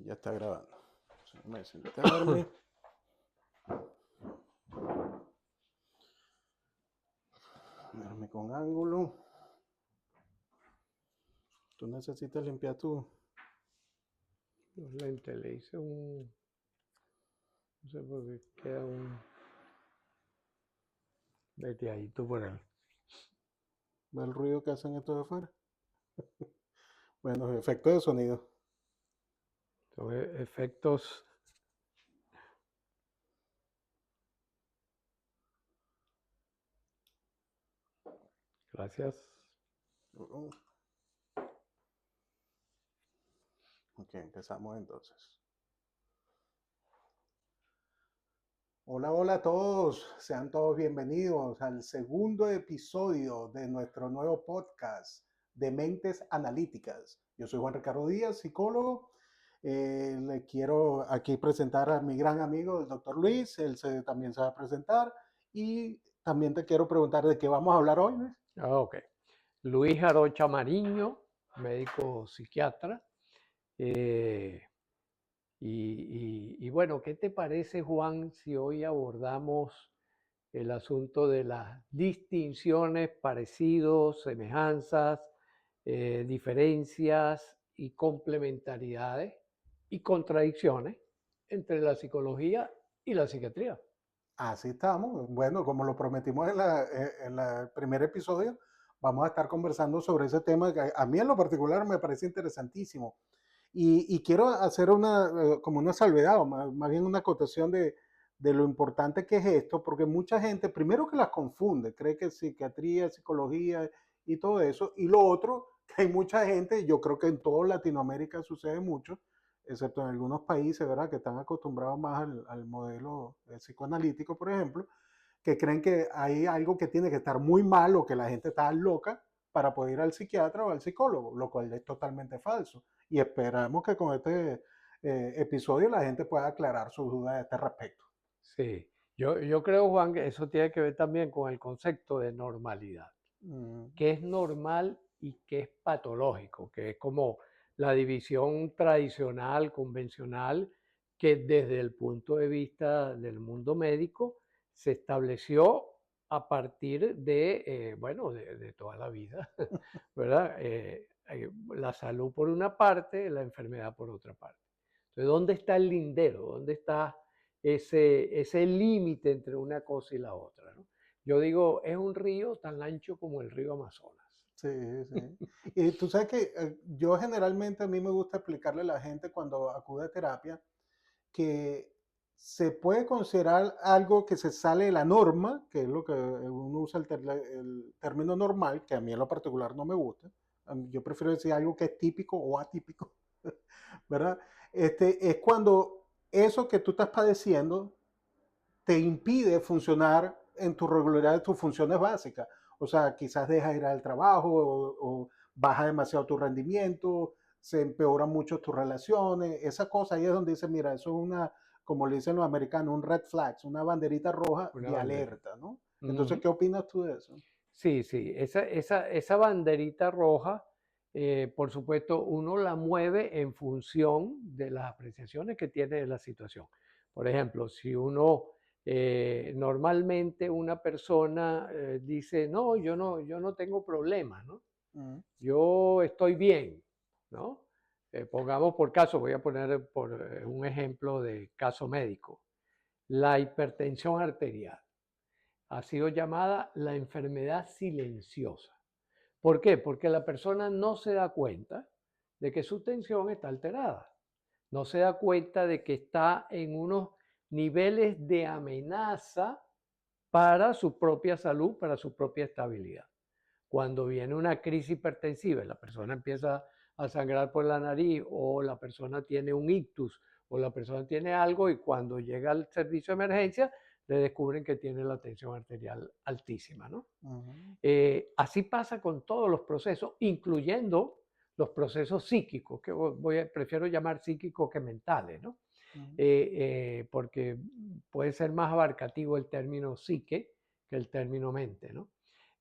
Ya está grabando. Déjame sentarme. Ponerme con ángulo. Tú necesitas limpiar Los lentes, le hice un... No sé por qué queda un veteadito por ahí. el ruido que hacen estos de afuera. Bueno, efecto de sonido. Son efectos... Gracias. Ok, empezamos entonces. Hola, hola a todos. Sean todos bienvenidos al segundo episodio de nuestro nuevo podcast de Mentes Analíticas. Yo soy Juan Ricardo Díaz, psicólogo. Le quiero aquí presentar a mi gran amigo, el doctor Luis. También se va a presentar. Y también te quiero preguntar de qué vamos a hablar hoy, Luis. Ok. Luis Arocha Mariño, médico psiquiatra. Y bueno, ¿qué te parece, Juan, si hoy abordamos el asunto de las distinciones, parecidos, semejanzas, diferencias y complementariedades y contradicciones entre la psicología y la psiquiatría? Así estamos. Bueno, como lo prometimos en el primer episodio, vamos a estar conversando sobre ese tema que a mí en lo particular me parece interesantísimo. Y quiero hacer como una salvedad, o más bien una acotación de lo importante que es esto, porque mucha gente, primero que las confunde, cree que psiquiatría, psicología y todo eso, y lo otro, que hay mucha gente, yo creo que en toda Latinoamérica sucede mucho, excepto en algunos países, ¿verdad?, que están acostumbrados más al modelo psicoanalítico, por ejemplo, que creen que hay algo que tiene que estar muy mal o que la gente está loca para poder ir al psiquiatra o al psicólogo, lo cual es totalmente falso. Y esperamos que con este episodio la gente pueda aclarar sus dudas a este respecto. Sí, yo creo, Juan, que eso tiene que ver también con el concepto de normalidad. Mm, Qué es normal y qué es patológico, que es como la división tradicional, convencional, que desde el punto de vista del mundo médico se estableció a partir de, bueno, de toda la vida, ¿verdad? La salud por una parte, la enfermedad por otra parte. Entonces, ¿dónde está el lindero? ¿Dónde está ese límite entre una cosa y la otra, ¿no? Yo digo, es un río tan ancho como el río Amazonas. sí, sí. Y tú sabes que yo generalmente a mí me gusta explicarle a la gente cuando acude a terapia que se puede considerar algo que se sale de la norma, que es lo que uno usa el término normal, que a mí en lo particular no me gusta. Yo prefiero decir algo que es típico o atípico, ¿verdad? Es cuando eso que tú estás padeciendo te impide funcionar en tu regularidad de tus funciones básicas. O sea, quizás dejas ir al trabajo o baja demasiado tu rendimiento, se empeoran mucho tus relaciones, esa cosa ahí es donde dice, mira, eso es una, como le dicen los americanos, un red flag, una banderita roja Una de bandera. alerta, ¿no? Entonces, Ujú. ¿qué opinas tú de eso? Sí, sí, esa banderita roja, por supuesto, uno la mueve en función de las apreciaciones que tiene de la situación. Por ejemplo, si uno, normalmente una persona dice, no, yo no tengo problemas, ¿no? Mm, Yo estoy bien, ¿no? Pongamos por caso, voy a poner por un ejemplo de caso médico, la hipertensión arterial ha sido llamada la enfermedad silenciosa. ¿Por qué? Porque la persona no se da cuenta de que su tensión está alterada. No se da cuenta de que está en unos niveles de amenaza para su propia salud, para su propia estabilidad. Cuando viene una crisis hipertensiva y la persona empieza a sangrar por la nariz o la persona tiene un ictus o la persona tiene algo y cuando llega al servicio de emergencia le descubren que tiene la tensión arterial altísima, ¿no? mm, Así pasa con todos los procesos, incluyendo los procesos psíquicos, que prefiero llamar psíquicos que mentales, ¿no? mm. Porque puede ser más abarcativo el término psique que el término mente, ¿no?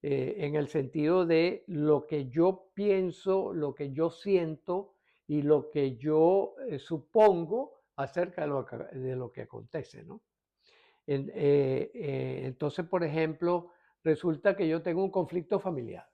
En el sentido de lo que yo pienso, lo que yo siento y lo que yo supongo acerca de lo que acontece, ¿no? Entonces, por ejemplo, resulta que yo tengo un conflicto familiar,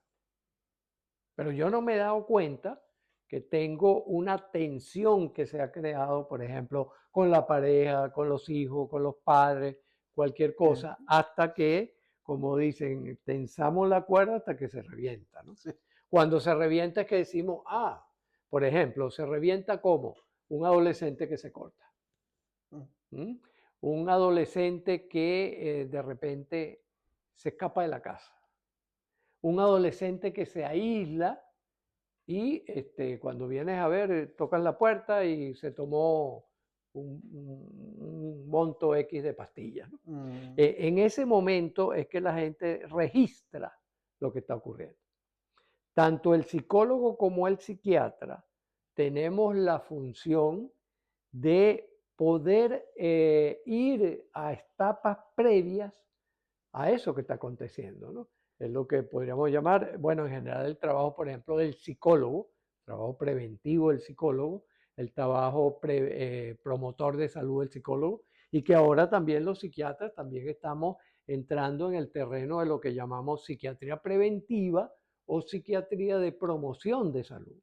pero yo no me he dado cuenta que tengo una tensión que se ha creado, por ejemplo, con la pareja, con los hijos, con los padres, cualquier Sí, cosa, hasta que, como dicen, tensamos la cuerda hasta que se revienta, ¿no? sí. Cuando se revienta es que decimos, ah, por ejemplo, se revienta como un adolescente que se corta. Mm, ¿Mm? Un adolescente que de repente se escapa de la casa. Un adolescente que se aísla y cuando vienes a ver, tocas la puerta y se tomó un monto X de pastillas, ¿no? mm, En ese momento es que la gente registra lo que está ocurriendo. Tanto el psicólogo como el psiquiatra tenemos la función de poder ir a etapas previas a eso que está aconteciendo, ¿no? Es lo que podríamos llamar, bueno, en general el trabajo, por ejemplo, del psicólogo, trabajo preventivo del psicólogo, el trabajo promotor de salud del psicólogo, y que ahora también los psiquiatras también estamos entrando en el terreno de lo que llamamos psiquiatría preventiva o psiquiatría de promoción de salud.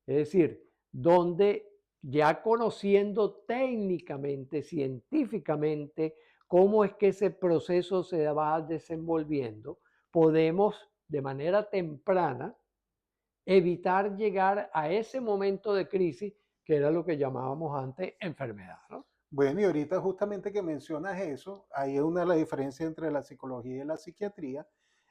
Es decir, donde ya conociendo técnicamente, científicamente, cómo es que ese proceso se va desenvolviendo, podemos de manera temprana evitar llegar a ese momento de crisis que era lo que llamábamos antes enfermedad, ¿no? Bueno, y ahorita justamente que mencionas eso, ahí es una de las diferencias entre la psicología y la psiquiatría.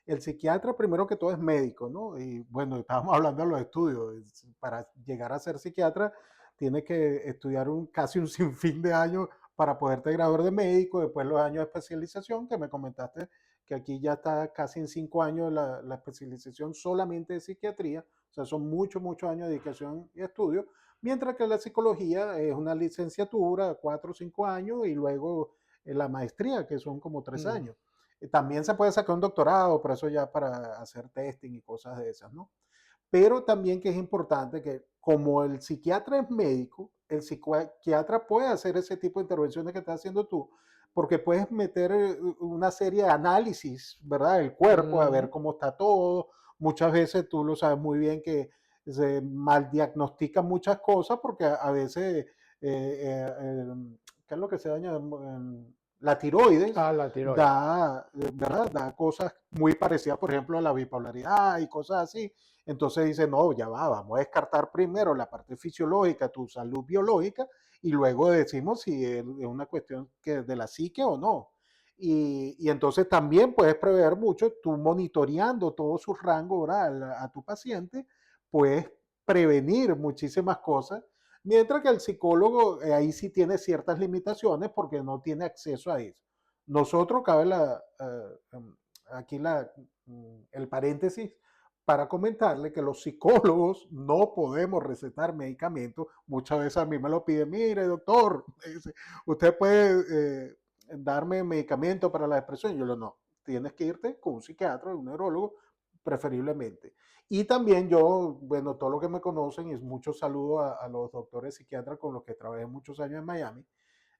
El psiquiatra, primero que todo, es médico, ¿no? Y bueno, estábamos hablando de los estudios. Para llegar a ser psiquiatra, tienes que estudiar casi un sinfín de años para poderte graduar de médico, después los años de especialización, que me comentaste que aquí ya está casi en 5 años la especialización solamente de psiquiatría, o sea, son muchos, muchos años de dedicación y estudio. Mientras que la psicología es una licenciatura, 4 o 5 años, y luego la maestría, que son como tres Mm, años. También se puede sacar un doctorado, pero eso ya para hacer testing y cosas de esas, ¿no? Pero también que es importante que como el psiquiatra es médico, el psiquiatra puede hacer ese tipo de intervenciones que estás haciendo tú, porque puedes meter una serie de análisis, ¿verdad? Del cuerpo, a ver ujú. cómo está todo. Muchas veces tú lo sabes muy bien que se mal diagnostican muchas cosas porque a veces, ¿qué es lo que se daña? La tiroides Ah, la tiroides. da, ¿verdad? Da cosas muy parecidas, por ejemplo, a la bipolaridad y cosas así. Entonces dice, no, ya va, vamos a descartar primero la parte fisiológica, tu salud biológica, y luego decimos si es una cuestión que de la psique o no. Y entonces también puedes prever mucho, tú monitoreando todo su rango, ¿verdad? A tu paciente, puedes prevenir muchísimas cosas, mientras que el psicólogo ahí sí tiene ciertas limitaciones porque no tiene acceso a eso. Nosotros, cabe aquí el paréntesis, para comentarle que los psicólogos no podemos recetar medicamentos. Muchas veces a mí me lo piden, mire doctor, usted puede darme medicamento para la depresión. Yo le digo, no, tienes que irte con un psiquiatra, un neurólogo, preferiblemente. Y también yo, bueno, todo lo que me conocen, es mucho saludo a los doctores psiquiatras con los que trabajé muchos años en Miami.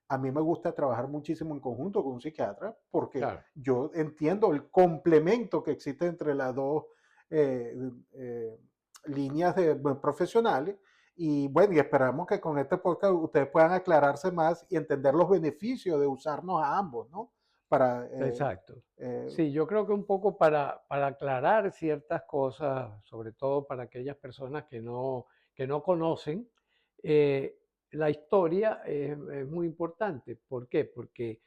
A mí me gusta trabajar muchísimo en conjunto con un psiquiatra porque Claro. yo entiendo el complemento que existe entre las dos eh, eh, líneas profesionales. Y bueno, y esperamos que con este podcast ustedes puedan aclararse más y entender los beneficios de usarnos a ambos, ¿no? Para, Exacto. eh, Sí, yo creo que un poco para aclarar ciertas cosas, sobre todo para aquellas personas que no conocen, eh, la historia es muy importante. ¿Por qué? Porque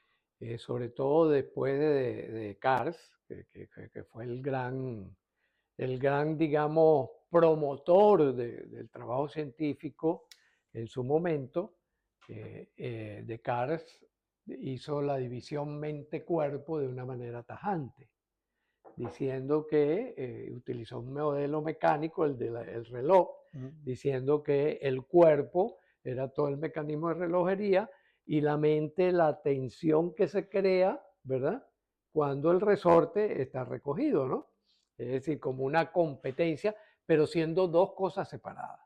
sobre todo después de Cars, que fue el gran, digamos, promotor del trabajo científico en su momento, Descartes hizo la división mente-cuerpo de una manera tajante, diciendo que utilizó un modelo mecánico, el reloj, diciendo que el cuerpo era todo el mecanismo de relojería y la mente la tensión que se crea, ¿verdad? Cuando el resorte está recogido, ¿no? Es decir, como una competencia, pero siendo dos cosas separadas,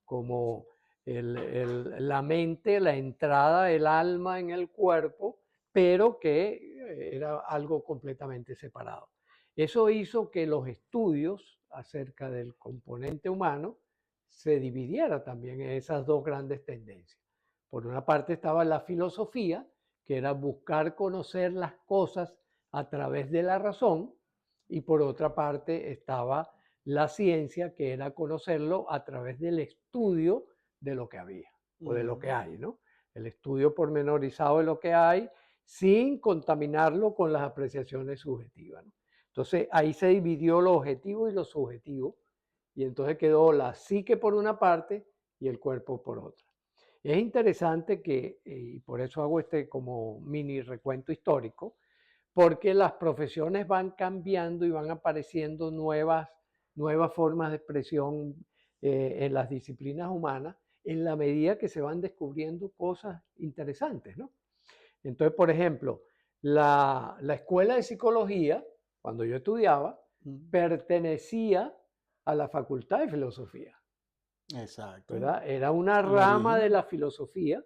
como la mente, la entrada del alma en el cuerpo, pero que era algo completamente separado. Eso hizo que los estudios acerca del componente humano se dividiera también en esas dos grandes tendencias. Por una parte estaba la filosofía, que era buscar conocer las cosas a través de la razón, y por otra parte estaba la ciencia, que era conocerlo a través del estudio de lo que había o de lo que hay, ¿no? El estudio pormenorizado de lo que hay sin contaminarlo con las apreciaciones subjetivas, ¿no? Entonces ahí se dividió lo objetivo y lo subjetivo, y entonces quedó la psique por una parte y el cuerpo por otra. Es interesante que, y por eso hago este como mini recuento histórico, porque las profesiones van cambiando y van apareciendo nuevas formas de expresión en las disciplinas humanas en la medida que se van descubriendo cosas interesantes, ¿no? Entonces, por ejemplo, la escuela de psicología, cuando yo estudiaba, pertenecía a la facultad de filosofía, Exacto. ¿verdad? Era una El rama de origen. la filosofía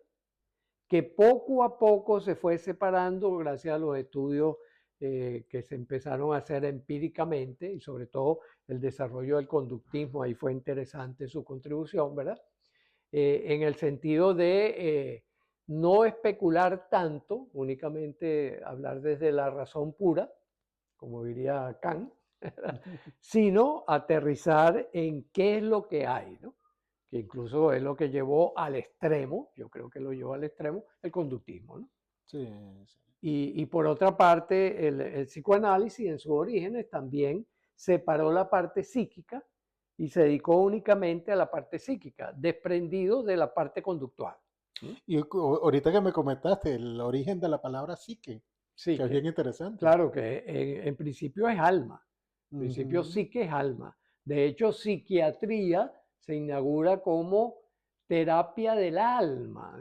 que poco a poco se fue separando gracias a los estudios que se empezaron a hacer empíricamente y sobre todo el desarrollo del conductismo, ahí fue interesante su contribución, ¿verdad? En el sentido de no especular tanto, únicamente hablar desde la razón pura, como diría Kant, sino aterrizar en qué es lo que hay, ¿no? Que incluso es lo que llevó al extremo, yo creo que lo llevó al extremo, el conductismo, ¿no? Sí, sí. Y por otra parte, el psicoanálisis en sus orígenes también separó la parte psíquica y se dedicó únicamente a la parte psíquica, desprendido de la parte conductual. ¿Mm? Y ahorita que me comentaste el origen de la palabra psique, que es Psique, bien interesante. claro que en principio es alma, en principio Ujú. psique es alma. De hecho, psiquiatría se inaugura como terapia del alma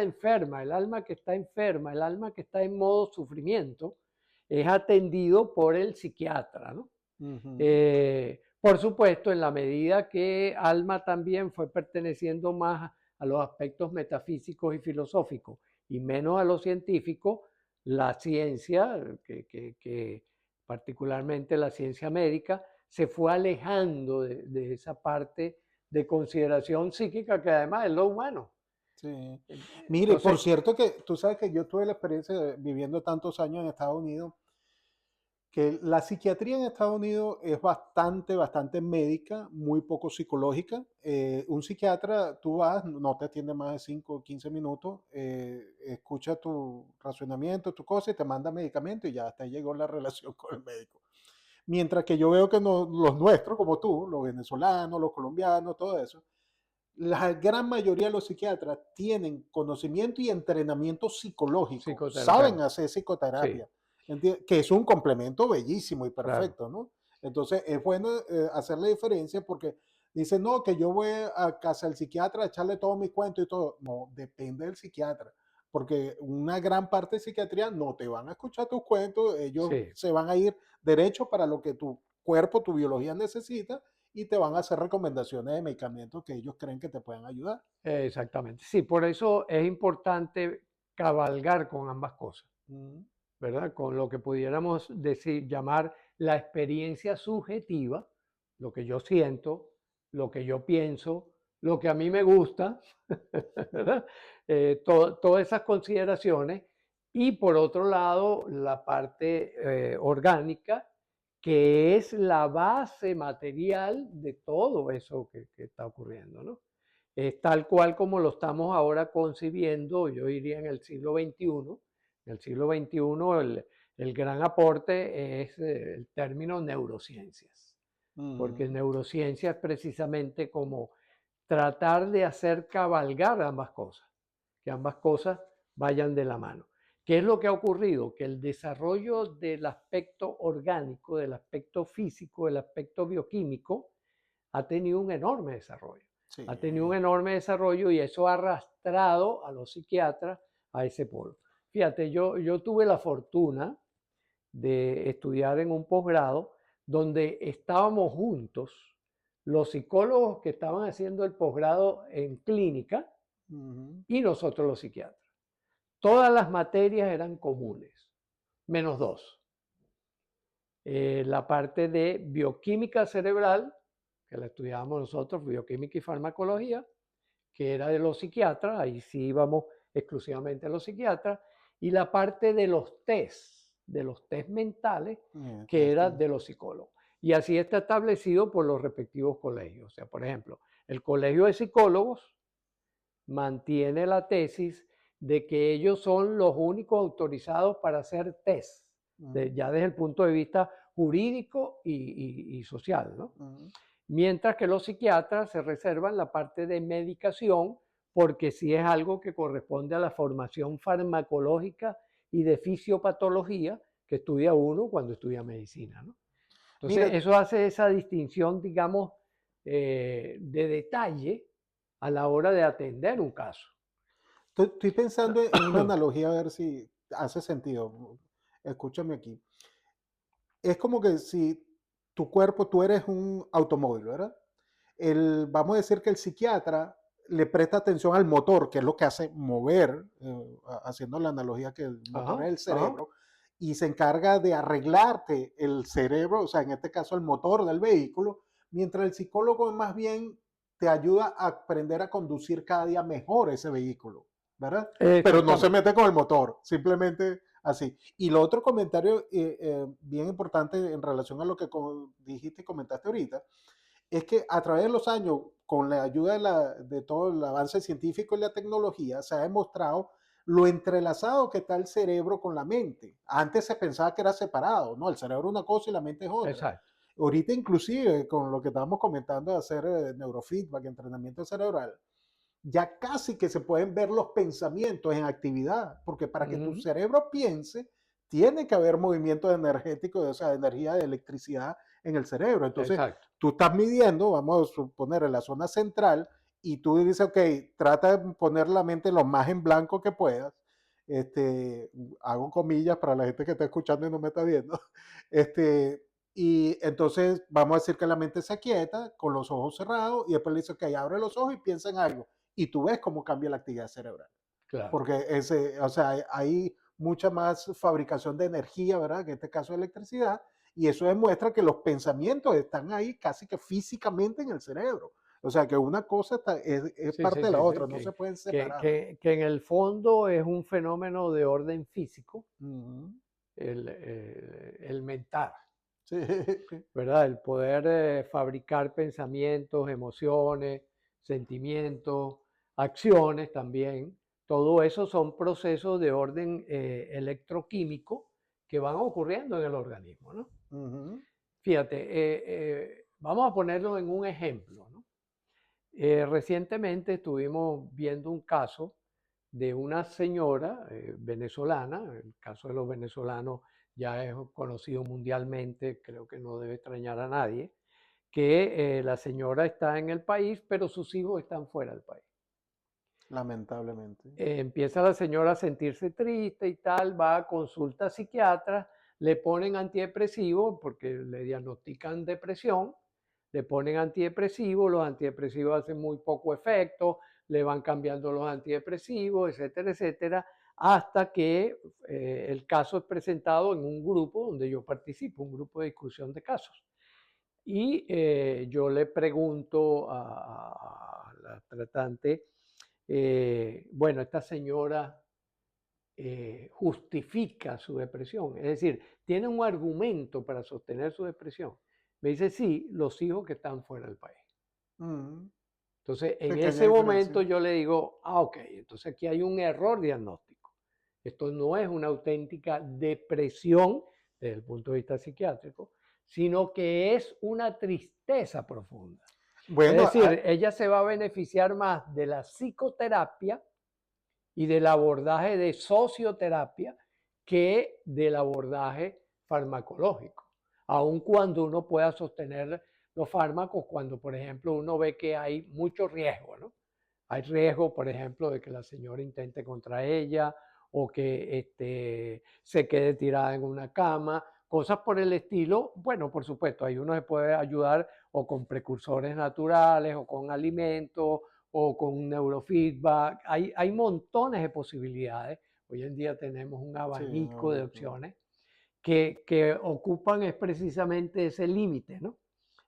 enferma, el alma que está enferma, el alma que está en modo sufrimiento, es atendido por el psiquiatra, ¿no? Ujú. Por supuesto, en la medida que alma también fue perteneciendo más a los aspectos metafísicos y filosóficos y menos a los científicos, la ciencia, que particularmente la ciencia médica, se fue alejando de esa parte de consideración psíquica que además es lo humano. Sí. Mire, por Entonces, cierto que tú sabes que yo tuve la experiencia viviendo tantos años en Estados Unidos, que la psiquiatría en Estados Unidos es bastante, bastante médica, muy poco psicológica. Un psiquiatra, tú vas, no te atiende más de 5 o 15 minutos, escucha tu razonamiento, tu cosa y te manda medicamento y ya hasta ahí llegó la relación con el médico. Mientras que yo veo que los nuestros, como tú, los venezolanos, los colombianos, todo eso, la gran mayoría de los psiquiatras tienen conocimiento y entrenamiento psicológico, saben psicoterapeuta, hacer sí, psicoterapia, que es un complemento bellísimo y claro. perfecto, ¿no? Entonces es bueno hacer la diferencia porque dicen, no, que yo voy a casa del psiquiatra a echarle todo mi cuento y todo. No, depende del psiquiatra, porque una gran parte de psiquiatría no te van a escuchar tus cuentos, ellos Sí, se van a ir derecho para lo que tu cuerpo, tu biología necesita y te van a hacer recomendaciones de medicamentos que ellos creen que te pueden ayudar. exactamente. Sí, por eso es importante cabalgar con ambas cosas, Mm, ¿verdad? Con lo que pudiéramos decir, llamar la experiencia subjetiva, lo que yo siento, lo que yo pienso, lo que a mí me gusta, ¿verdad? Todas esas consideraciones. Y por otro lado, la parte orgánica, que es la base material de todo eso que está ocurriendo, ¿no? Es tal cual como lo estamos ahora concibiendo, yo diría en el siglo XXI. En el siglo XXI el gran aporte es el término neurociencias, porque ujú. neurociencia es precisamente como tratar de hacer cabalgar ambas cosas, que ambas cosas vayan de la mano. ¿Qué es lo que ha ocurrido? Que el desarrollo del aspecto orgánico, del aspecto físico, del aspecto bioquímico, ha tenido un enorme desarrollo. Sí. Ha tenido un enorme desarrollo y eso ha arrastrado a los psiquiatras a ese polo. Fíjate, yo tuve la fortuna de estudiar en un posgrado donde estábamos juntos los psicólogos que estaban haciendo el posgrado en clínica Ujú. y nosotros los psiquiatras. Todas las materias eran comunes, menos dos. La parte de bioquímica cerebral, que la estudiábamos nosotros, bioquímica y farmacología, que era de los psiquiatras, ahí sí íbamos exclusivamente a los psiquiatras, y la parte de los test mentales, que era de los psicólogos. Y así está establecido por los respectivos colegios. O sea, por ejemplo, el Colegio de Psicólogos mantiene la tesis de que ellos son los únicos autorizados para hacer test, Ujú, ya desde el punto de vista jurídico y social, ¿no? ujú. Mientras que los psiquiatras se reservan la parte de medicación porque sí es algo que corresponde a la formación farmacológica y de fisiopatología que estudia uno cuando estudia medicina, ¿no? Entonces, Mira, eso hace esa distinción, digamos, de detalle a la hora de atender un caso. estoy pensando en una analogía a ver si hace sentido. Escúchame aquí. Es como que si tu cuerpo, tú eres un automóvil, ¿verdad? Vamos a decir que el psiquiatra le presta atención al motor, que es lo que hace mover, haciendo la analogía que el motor Ajá, es el ajá, cerebro, y se encarga de arreglarte el cerebro, o sea, en este caso el motor del vehículo, mientras el psicólogo más bien te ayuda a aprender a conducir cada día mejor ese vehículo, ¿verdad? Pero no se exactamente. mete con el motor, simplemente así. Y lo otro comentario bien importante en relación a lo que dijiste y comentaste ahorita, es que a través de los años, con la ayuda de todo el avance científico y la tecnología, se ha demostrado lo entrelazado que está el cerebro con la mente. Antes se pensaba que era separado, ¿no? El cerebro es una cosa y la mente es otra. Exacto. Ahorita inclusive con lo que estábamos comentando de hacer neurofeedback, entrenamiento cerebral, ya casi que se pueden ver los pensamientos en actividad, porque para que tu Ujú, cerebro piense, tiene que haber movimiento energético, o sea, de energía, de electricidad en el cerebro. Entonces, exacto. tú estás midiendo, vamos a suponer, en la zona central, y tú dices, ok, trata de poner la mente lo más en blanco que puedas. Este, hago comillas para la gente que está escuchando y no me está viendo. Este, y entonces vamos a decir que la mente se aquieta con los ojos cerrados y después le dice, ok, abre los ojos y piensa en algo y tú ves cómo cambia la actividad cerebral. Claro. Porque o sea, hay mucha más fabricación de energía, ¿verdad? En este caso electricidad, y eso demuestra que los pensamientos están ahí casi que físicamente en el cerebro. O sea, que una cosa es Sí, parte sí, de la sí, otra, sí. no se pueden Que, separar. que, que en el fondo es un fenómeno de orden físico, Ujú. el mental, Sí. ¿verdad? El poder fabricar pensamientos, emociones, sentimientos, acciones también. Todo eso son procesos de orden electroquímico que van ocurriendo en el organismo, ¿no? Ujú. Fíjate, vamos a ponerlo en un ejemplo, ¿no? Recientemente estuvimos viendo un caso de una señora venezolana, el caso de los venezolanos ya es conocido mundialmente, creo que no debe extrañar a nadie, que la señora está en el país, pero sus hijos están fuera del país. Lamentablemente. Empieza la señora a sentirse triste y tal, va a consulta psiquiatra, le ponen antidepresivos porque le diagnostican depresión, le ponen antidepresivos, los antidepresivos hacen muy poco efecto, le van cambiando los antidepresivos, etcétera, etcétera, hasta que el caso es presentado en un grupo donde yo participo, un grupo de discusión de casos. Y yo le pregunto a la tratante, bueno, esta señora justifica su depresión, es decir, tiene un argumento para sostener su depresión. Me dice, sí, los hijos que están fuera del país. Ujú. Entonces, en Pequeña ese momento diferencia. yo le digo, ah, ok, entonces aquí hay un error diagnóstico. Esto no es una auténtica depresión desde el punto de vista psiquiátrico, sino que es una tristeza profunda. Es Bueno, decir, ella se va a beneficiar más de la psicoterapia y del abordaje de socioterapia que del abordaje farmacológico, aun cuando uno pueda sostener los fármacos cuando, por ejemplo, uno ve que hay mucho riesgo, ¿no? Hay riesgo, por ejemplo, de que la señora intente contra ella o que se quede tirada en una cama, cosas por el estilo. Bueno, por supuesto, ahí uno se puede ayudar o con precursores naturales, o con alimentos, o con neurofeedback. Hay montones de posibilidades. Hoy en día tenemos un Sí, abanico de obvio, claro. opciones que ocupan es precisamente ese límite, ¿no?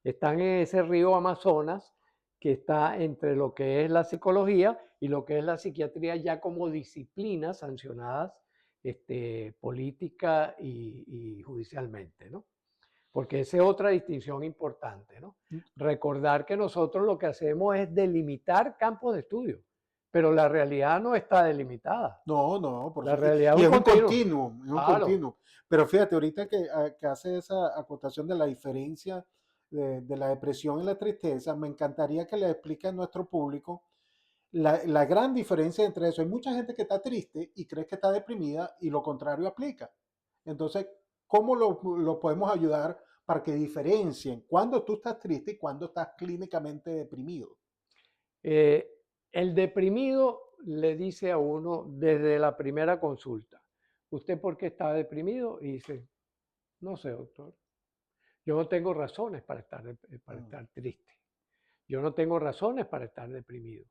Están en ese río Amazonas que está entre lo que es la psicología y lo que es la psiquiatría ya como disciplinas sancionadas política y judicialmente, ¿no? Porque esa es otra distinción importante, ¿no? Mm. Recordar que nosotros lo que hacemos es delimitar campos de estudio, pero la realidad no está delimitada. No, no, por La supuesto. realidad es Y un es un continuo. continuo, es un Claro. continuo. Pero fíjate, ahorita que hace esa acotación de la diferencia de la depresión y la tristeza, me encantaría que le explique a nuestro público la gran diferencia entre eso. Hay mucha gente que está triste y cree que está deprimida y lo contrario aplica. Entonces, ¿cómo lo podemos ayudar para que diferencien cuando tú estás triste y cuando estás clínicamente deprimido? Eh, el deprimido le dice a uno desde la primera consulta, ¿usted por qué está deprimido? Y dice, no sé, doctor, yo no tengo razones para Mm, estar triste, yo no tengo razones para estar deprimido.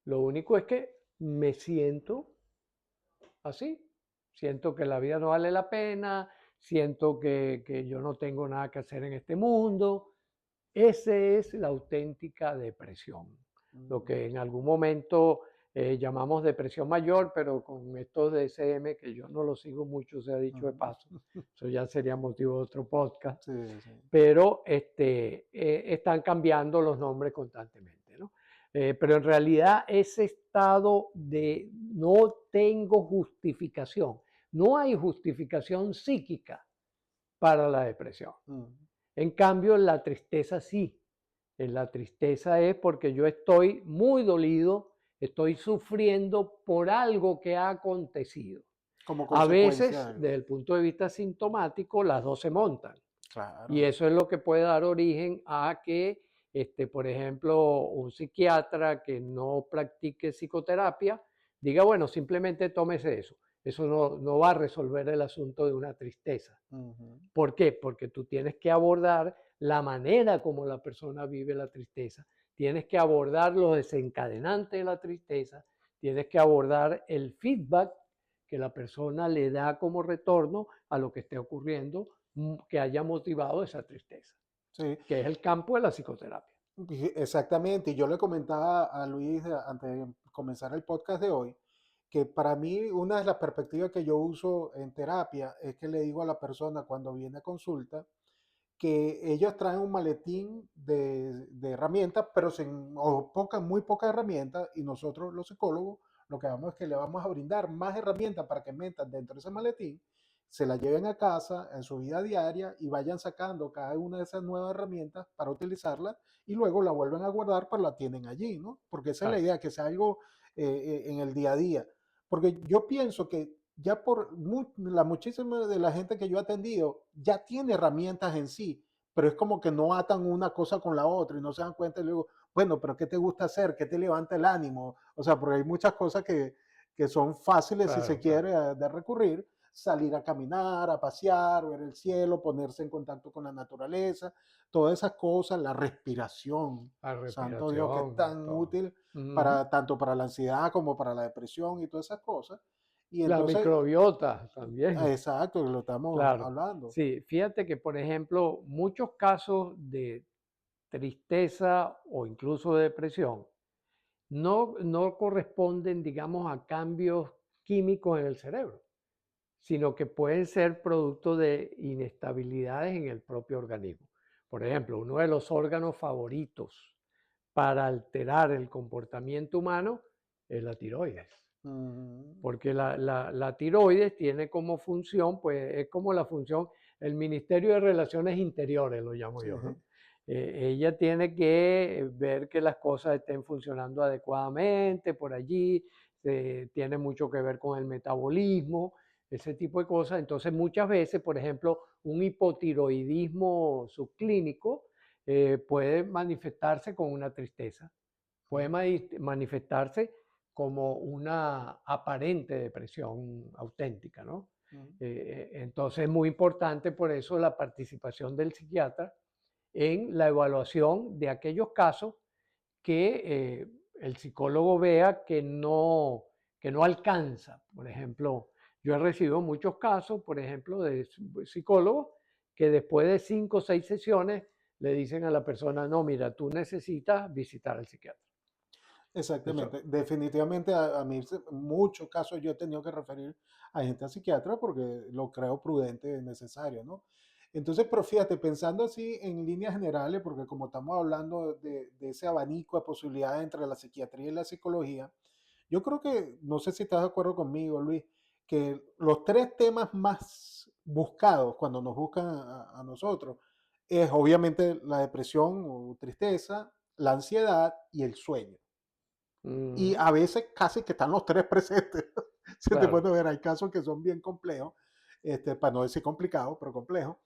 Lo único es que me siento así, siento que la vida no vale la pena, siento que yo no tengo nada que hacer en este mundo. Esa es la auténtica depresión, lo mm, que en algún momento llamamos depresión mayor, pero con estos DSM, que yo no lo sigo mucho, se ha dicho de mm. paso, eso ya sería motivo de otro podcast, Sí, sí. pero están cambiando los nombres constantemente, ¿no? Pero en realidad ese estado de no tengo justificación, no hay justificación psíquica para la depresión. Mm, En cambio, la tristeza sí. La tristeza es porque yo estoy muy dolido, estoy sufriendo por algo que ha acontecido. como A consecuencia de veces, algo. desde el punto de vista sintomático, las dos se montan. Y Claro. eso es lo que puede dar origen a que, por ejemplo, un psiquiatra que no practique psicoterapia diga, bueno, simplemente tómese eso. Eso no va a resolver el asunto de una tristeza. Ujú, ¿Por qué? Porque tú tienes que abordar la manera como la persona vive la tristeza, tienes que abordar los desencadenantes de la tristeza, tienes que abordar el feedback que la persona le da como retorno a lo que esté ocurriendo que haya motivado esa tristeza, sí, que es el campo de la psicoterapia. exactamente. Y yo le comentaba a Luis antes de comenzar el podcast de hoy, que para mí una de las perspectivas que yo uso en terapia es que le digo a la persona cuando viene a consulta que ellos traen un maletín de herramientas, pero sin, o pocas, muy pocas herramientas, y nosotros los psicólogos lo que vamos es que le vamos a brindar más herramientas para que metan dentro de ese maletín, se la lleven a casa en su vida diaria y vayan sacando cada una de esas nuevas herramientas para utilizarla y luego la vuelven a guardar, pero la tienen allí, ¿no? Porque esa es la Claro, idea, que sea algo en el día a día. Porque yo pienso que ya por la muchísima de la gente que yo he atendido ya tiene herramientas en sí, pero es como que no atan una cosa con la otra y no se dan cuenta y luego, bueno, pero ¿qué te gusta hacer? ¿Qué te levanta el ánimo? O sea, porque hay muchas cosas que son fáciles, si se claro, claro. quiere, de recurrir, salir a caminar, a pasear, ver el cielo, ponerse en contacto con la naturaleza, todas esas cosas, la respiración, La santo Dios, que es respiración, tan todo. útil Ujú. para tanto para la ansiedad como para la depresión y todas esas cosas. Y La entonces, microbiota también. exacto, lo estamos Claro, hablando. sí, fíjate que, por ejemplo, muchos casos de tristeza o incluso de depresión no corresponden, digamos, a cambios químicos en el cerebro, sino que pueden ser producto de inestabilidades en el propio organismo. Por ejemplo, uno de los órganos favoritos para alterar el comportamiento humano es la tiroides. Ujú, Porque la tiroides tiene como función, pues es como la función, el Ministerio de Relaciones Interiores, lo llamo sí, yo, ¿no? Ella tiene que ver que las cosas estén funcionando adecuadamente por allí, tiene mucho que ver con el metabolismo, ese tipo de cosas. Entonces, muchas veces, por ejemplo, un hipotiroidismo subclínico puede manifestarse con una tristeza, puede manifestarse como una aparente depresión auténtica, ¿no? Ujú. Entonces es muy importante por eso la participación del psiquiatra en la evaluación de aquellos casos que el psicólogo vea que no alcanza. Por ejemplo, yo he recibido muchos casos, por ejemplo, de psicólogos que después de 5 o 6 sesiones le dicen a la persona, no, mira, tú necesitas visitar al psiquiatra. Eso. Exactamente. Definitivamente a mí en muchos casos yo he tenido que referir a gente a psiquiatra porque lo creo prudente y necesario, ¿no? Entonces, pero fíjate, pensando así en líneas generales, porque como estamos hablando de ese abanico de posibilidades entre la psiquiatría y la psicología, yo creo que, no sé si estás de acuerdo conmigo, Luis, que los tres temas más buscados cuando nos buscan a nosotros es obviamente la depresión o tristeza, la ansiedad y el sueño. Y Ujú, a veces casi que están los tres presentes. Si te claro, puedes ver, hay casos que son bien complejos, para no decir complicados, pero complejos.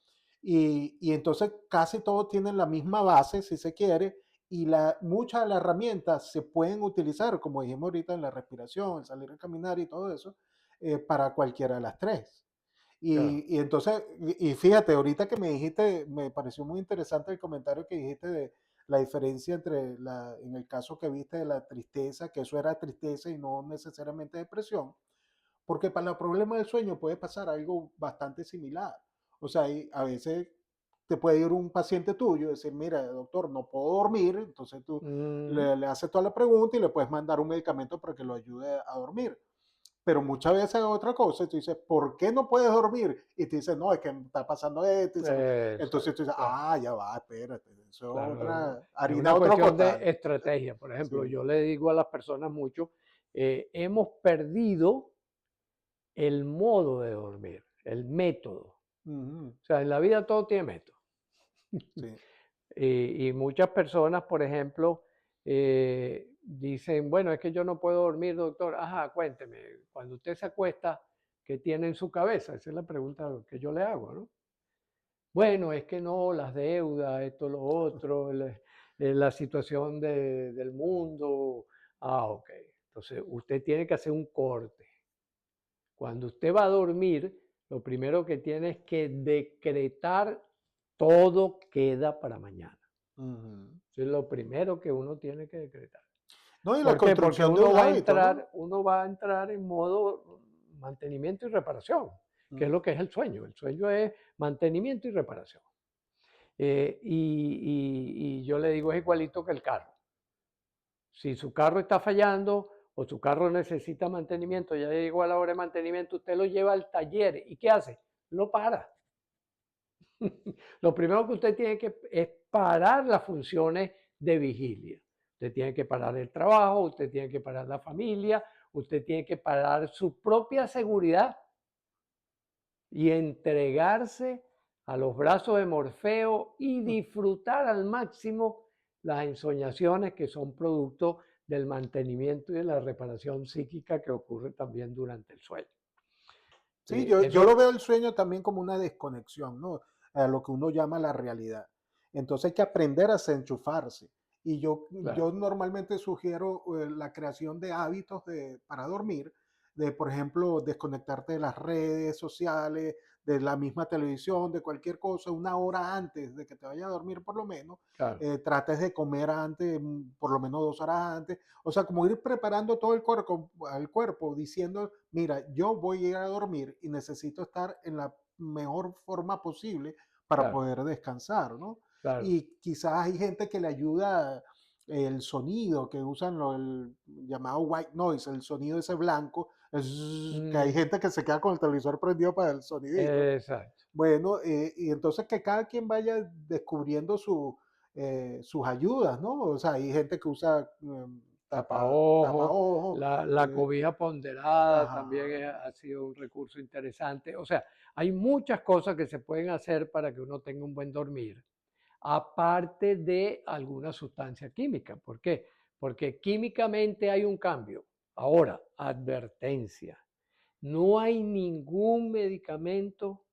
Y entonces casi todos tienen la misma base, si se quiere, y muchas de las herramientas se pueden utilizar, como dijimos ahorita, en la respiración, el salir a caminar y todo eso, para cualquiera de las tres. claro. Y entonces, y fíjate, ahorita que me dijiste, me pareció muy interesante el comentario que dijiste de la diferencia entre en el caso que viste de la tristeza, que eso era tristeza y no necesariamente depresión, porque para el problema del sueño puede pasar algo bastante similar. O sea, a veces te puede ir un paciente tuyo y decir, mira, doctor, no puedo dormir, entonces tú Mm, le haces toda la pregunta y le puedes mandar un medicamento para que lo ayude a dormir. Pero muchas veces es otra cosa, y tú dices, ¿por qué no puedes dormir? Y te dicen, no, es que me está pasando esto. Entonces tú exacto, dices, claro. ah, ya va, espérate, eso es Claro, otra es harina una de otro cuestión costal. de estrategia. Por ejemplo, Sí. yo le digo a las personas mucho, hemos perdido el modo de dormir, el método. Ujú, O sea, en la vida todo tiene método. sí. Y muchas personas, por ejemplo, dicen, bueno, es que yo no puedo dormir, doctor. Ajá, cuénteme, cuando usted se acuesta, ¿qué tiene en su cabeza? Esa es la pregunta que yo le hago, ¿no? Bueno, es que no, las deudas, esto, lo otro, la situación del mundo. Ah, ok. Entonces, usted tiene que hacer un corte. Cuando usted va a dormir, lo primero que tiene es que decretar todo queda para mañana. Ujú. Eso es lo primero que uno tiene que decretar. No, y la ¿Por qué? Porque construcción de un hábito, ¿no? uno va a entrar en modo mantenimiento y reparación, que es Mm, lo que es el sueño. El sueño es mantenimiento y reparación. Y yo le digo, es igualito que el carro. Si su carro está fallando o su carro necesita mantenimiento, ya llegó a la hora de mantenimiento, usted lo lleva al taller. ¿Y qué hace? Lo para. Lo primero que usted tiene que es parar las funciones de vigilia. Usted tiene que parar el trabajo, usted tiene que parar la familia, usted tiene que parar su propia seguridad y entregarse a los brazos de Morfeo y mm. disfrutar al máximo las ensoñaciones que son producto del mantenimiento y de la reparación psíquica que ocurre también durante el sueño. Sí, yo lo Eso, veo el sueño también como una desconexión, ¿no? A lo que uno llama la realidad. Entonces hay que aprender a desenchufarse. Y yo claro, normalmente sugiero la creación de hábitos para dormir, de, por ejemplo, desconectarte de las redes sociales, de la misma televisión, de cualquier cosa, una hora antes de que te vayas a dormir por lo menos. claro, Trates de comer antes, por lo menos 2 horas antes. O sea, como ir preparando todo el cuerpo, al cuerpo, diciendo, mira, yo voy a ir a dormir y necesito estar en la mejor forma posible para claro, poder descansar, ¿no? claro. Y quizás hay gente que le ayuda el sonido, que usan el llamado white noise, el sonido ese blanco, que hay Mm, gente que se queda con el televisor prendido para el sonidito. exacto. Bueno, y entonces que cada quien vaya descubriendo sus ayudas, ¿no? O sea, hay gente que usa Tapaojo, tapaojos, la cobija ponderada también ajá, ha sido un recurso interesante. O sea, hay muchas cosas que se pueden hacer para que uno tenga un buen dormir, aparte de alguna sustancia química. ¿Por qué? Porque químicamente hay un cambio. Ahora, advertencia. No hay ningún medicamento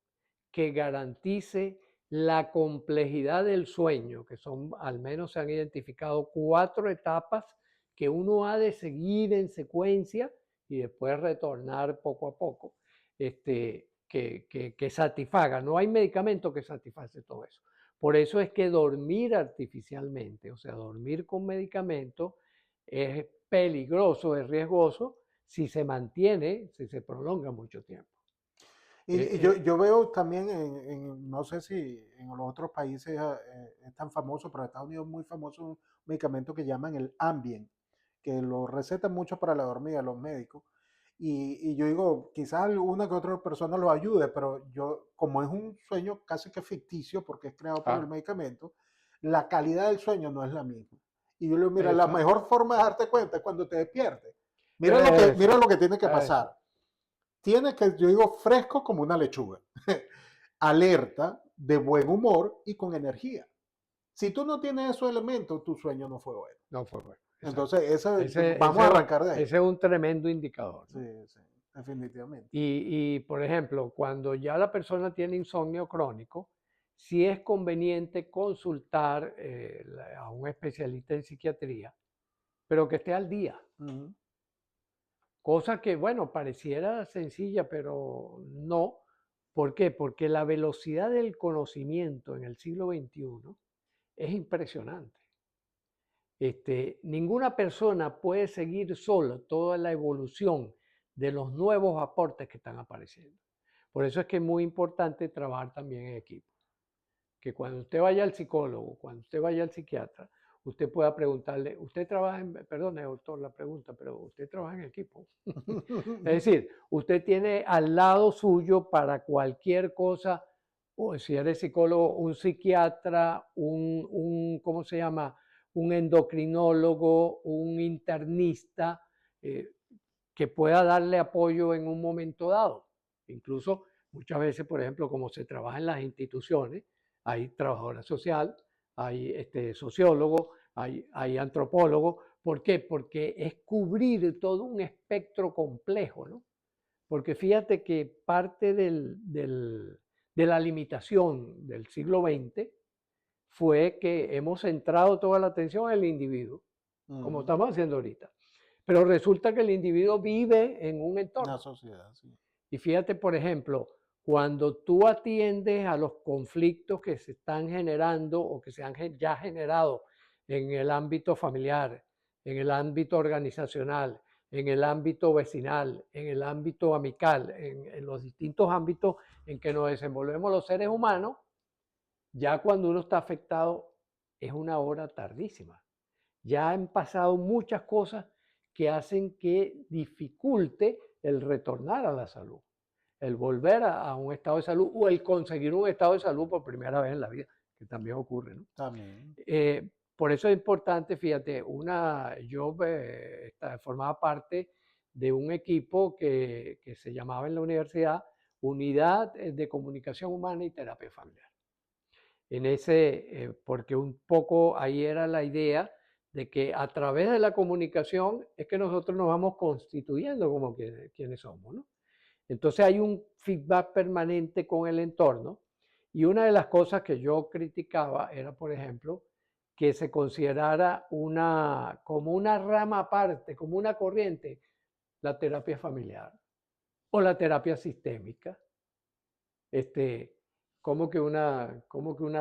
que garantice la complejidad del sueño, que son, al menos se han identificado 4 etapas que uno ha de seguir en secuencia y después retornar poco a poco. Este, que satisfaga. No hay medicamento que satisface todo eso. Por eso es que dormir artificialmente, o sea, dormir con medicamento, es peligroso, es riesgoso si se mantiene, si se prolonga mucho tiempo. Y Eh, yo veo también no sé si en los otros países es tan famoso, pero en Estados Unidos es muy famoso un medicamento que llaman el Ambien, que lo recetan mucho para la dormida los médicos. Y yo digo, quizás alguna que otra persona lo ayude, pero yo, como es un sueño casi que ficticio, porque es creado por el ah, medicamento, la calidad del sueño no es la misma. Y yo le digo, mira, la eso, mejor forma de darte cuenta es cuando te despiertes. eso, Mira lo que tiene que eso. pasar. Tiene que, yo digo, fresco como una lechuga, alerta, de buen humor y con energía. Si tú no tienes esos elementos, tu sueño no fue bueno. No fue bueno, exacto. Entonces, Ese, vamos a ese, arrancar de ahí. ese es un tremendo indicador, Sí, ¿no? sí, definitivamente. Por ejemplo, cuando ya la persona tiene insomnio crónico, sí es conveniente consultar a un especialista en psiquiatría, pero que esté al día. Ujú. Cosa que, bueno, pareciera sencilla, pero no. ¿Por qué? Porque la velocidad del conocimiento en el siglo XXI es impresionante. Ninguna persona puede seguir sola toda la evolución de los nuevos aportes que están apareciendo. Por eso es que es muy importante trabajar también en equipo. Que cuando usted vaya al psicólogo, cuando usted vaya al psiquiatra, usted pueda preguntarle, usted trabaja en, perdone doctor la pregunta, pero usted trabaja en equipo. Es decir, usted tiene al lado suyo para cualquier cosa, o si eres psicólogo, un psiquiatra, ¿cómo se llama? Un endocrinólogo, un internista, eh, que pueda darle apoyo en un momento dado. Incluso muchas veces, por ejemplo, como se trabaja en las instituciones, hay trabajadora social, hay sociólogo, hay antropólogo. ¿Por qué? Porque es cubrir todo un espectro complejo, ¿no? Porque fíjate que parte de la limitación del siglo XX fue que hemos centrado toda la atención en el individuo, como Ujú. estamos haciendo ahorita. Pero resulta que el individuo vive en un Una entorno. sociedad, sí. Y fíjate, por ejemplo, cuando tú atiendes a los conflictos que se están generando o que se han ya generado en el ámbito familiar, en el ámbito organizacional, en el ámbito vecinal, en el ámbito amical, en los distintos ámbitos en que nos desenvolvemos los seres humanos, ya cuando uno está afectado es una hora tardísima. Ya han pasado muchas cosas que hacen que dificulte el retornar a la salud, el volver a un estado de salud o el conseguir un estado de salud por primera vez en la vida, que también ocurre, ¿no? También. Por eso es importante, fíjate, yo formaba parte de un equipo que se llamaba en la universidad Unidad de Comunicación Humana y Terapia Familiar. Porque un poco ahí era la idea de que a través de la comunicación es que nosotros nos vamos constituyendo como quienes somos, ¿no? Entonces hay un feedback permanente con el entorno y una de las cosas que yo criticaba era, por ejemplo, que se considerara como una rama aparte, como una corriente, la terapia familiar o la terapia sistémica, este, como que una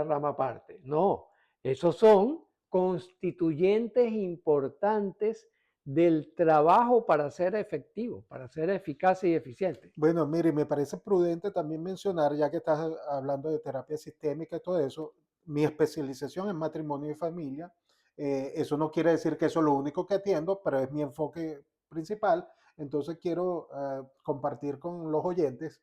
rama aparte. No, esos son constituyentes importantes del trabajo para ser efectivo, para ser eficaz y eficiente. Bueno, mire, me parece prudente también mencionar, ya que estás hablando de terapia sistémica y todo eso, mi especialización en matrimonio y familia. Eso no quiere decir que eso es lo único que atiendo, pero es mi enfoque principal. Entonces quiero compartir con los oyentes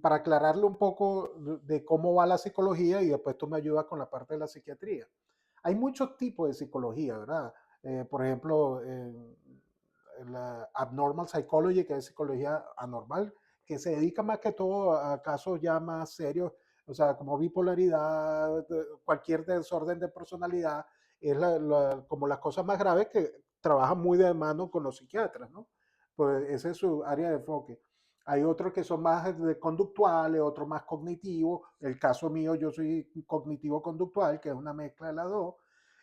para aclararle un poco de cómo va la psicología y después tú me ayudas con la parte de la psiquiatría. Hay muchos tipos de psicología, ¿verdad? Por ejemplo, la abnormal psychology, que es psicología anormal, que se dedica más que todo a casos ya más serios, o sea, como bipolaridad, cualquier desorden de personalidad, es como las cosas más graves que trabajan muy de mano con los psiquiatras, ¿no? Pues ese es su área de enfoque. Hay otros que son más conductuales, otros más cognitivos. El caso mío, yo soy cognitivo-conductual, que es una mezcla de las dos.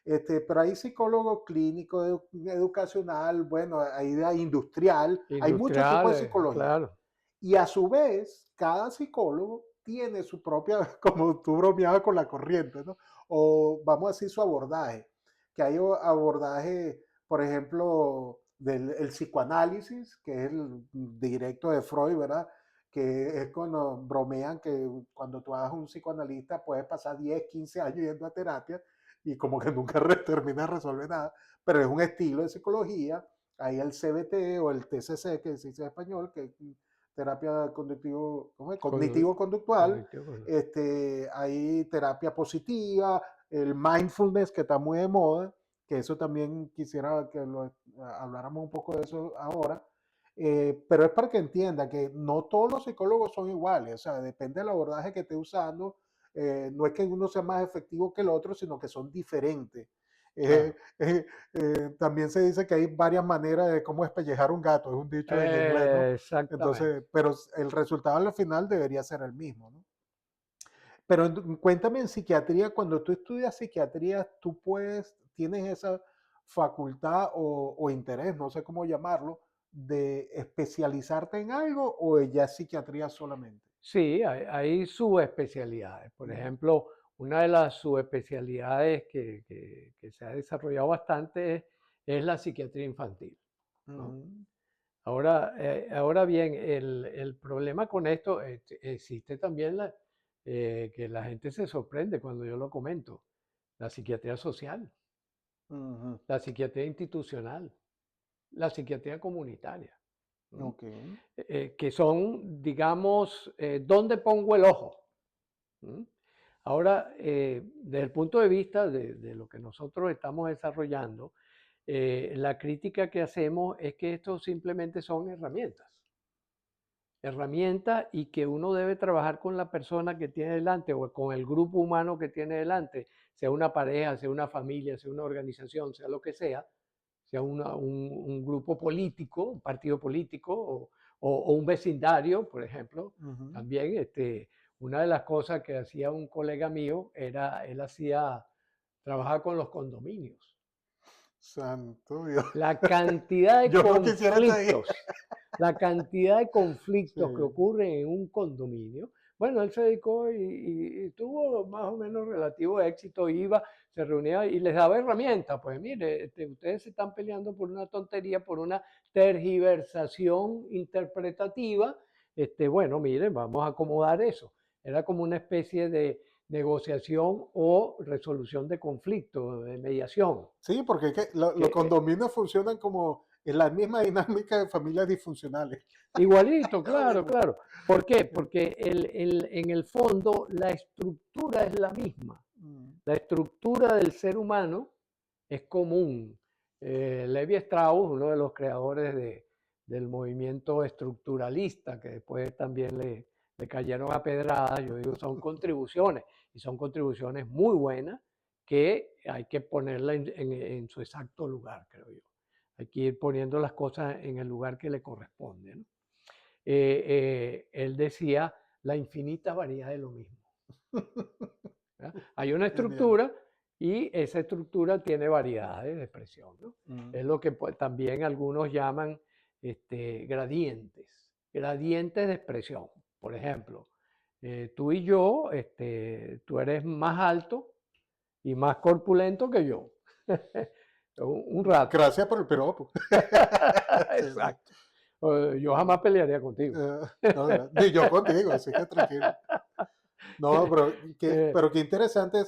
Pero hay psicólogo clínico, educacional, bueno, hay de industrial, hay muchos tipos de Industriales, psicología. claro. Y a su vez, cada psicólogo tiene su propia, como tú bromeabas con la corriente, ¿no? O vamos a decir su abordaje, que hay abordaje, por ejemplo, del el psicoanálisis, que es el directo de Freud, ¿verdad? Que es cuando bromean que cuando tú hagas un psicoanalista puedes pasar 10, 15 años yendo a terapia y como que nunca termina de resolver nada, pero es un estilo de psicología. Hay el CBT o el TCC, que se dice en español, que es terapia cognitivo, ¿cómo es? Con- Cognitivo-conductual. cognitivo. Hay terapia positiva, el mindfulness, que está muy de moda, que eso también quisiera que habláramos un poco de eso ahora. Pero es para que entienda que no todos los psicólogos son iguales, o sea, depende del abordaje que esté usando. No es que uno sea más efectivo que el otro, sino que son diferentes. Eh, Claro. también se dice que hay varias maneras de cómo espellejar un gato, es un dicho en inglés, ¿no? Exactamente. Entonces, pero el resultado al final debería ser el mismo, ¿no? Pero cuéntame en psiquiatría, cuando tú estudias psiquiatría, tú puedes, tienes esa facultad o interés, no sé cómo llamarlo, de especializarte en algo o ya es psiquiatría solamente. Sí, hay subespecialidades. Por Ujú, ejemplo, una de las subespecialidades que se ha desarrollado bastante es la psiquiatría infantil, ¿no? ujú, Ahora bien, el problema con esto, existe también que la gente se sorprende cuando yo lo comento, la psiquiatría social, ujú, la psiquiatría institucional, la psiquiatría comunitaria, ¿no? ok. Que son, digamos, ¿dónde pongo el ojo? ¿Mm? Ahora, desde el punto de vista de lo que nosotros estamos desarrollando, la crítica que hacemos es que esto simplemente son herramientas y que uno debe trabajar con la persona que tiene delante o con el grupo humano que tiene delante, sea una pareja, sea una familia, sea una organización, sea lo que sea un grupo político, un partido político o un vecindario, por ejemplo. Ujú. También una de las cosas que hacía un colega mío era, él hacía, trabajaba con los condominios. Santo Dios. La cantidad de Yo no quisiera estar ahí. conflictos, la cantidad de Sí. conflictos que ocurren en un condominio. Bueno, él se dedicó y tuvo más o menos relativo éxito, iba, se reunía y les daba herramientas. Pues mire, ustedes se están peleando por una tontería, por una tergiversación interpretativa. Bueno, miren, vamos a acomodar eso. Era como una especie de negociación o resolución de conflicto, de mediación. Sí, porque es que Que, los condominios funcionan como en la misma dinámica de familias disfuncionales. Igualito, Es lo claro, mismo. claro. ¿Por qué? Porque en el fondo la estructura es la misma. Mm, La estructura del ser humano es común. Levi Strauss, uno de los creadores del movimiento estructuralista, que después también le cayeron a pedradas, yo digo, son contribuciones, y son contribuciones muy buenas que hay que ponerla en su exacto lugar, creo yo. Hay que ir poniendo las cosas en el lugar que le corresponde, ¿no? Él decía la infinita variedad de lo mismo. ¿Verdad? Hay una genial. estructura y esa estructura tiene variedades de expresión, ¿no? Mm, Es lo que también algunos llaman gradientes de expresión. Por ejemplo, tú y yo, tú eres más alto y más corpulento que yo. Un rato. gracias por el piropo. Sí, sí. Exacto. Yo jamás pelearía contigo. No, ni yo contigo, así que tranquilo. No, Eh, pero qué interesante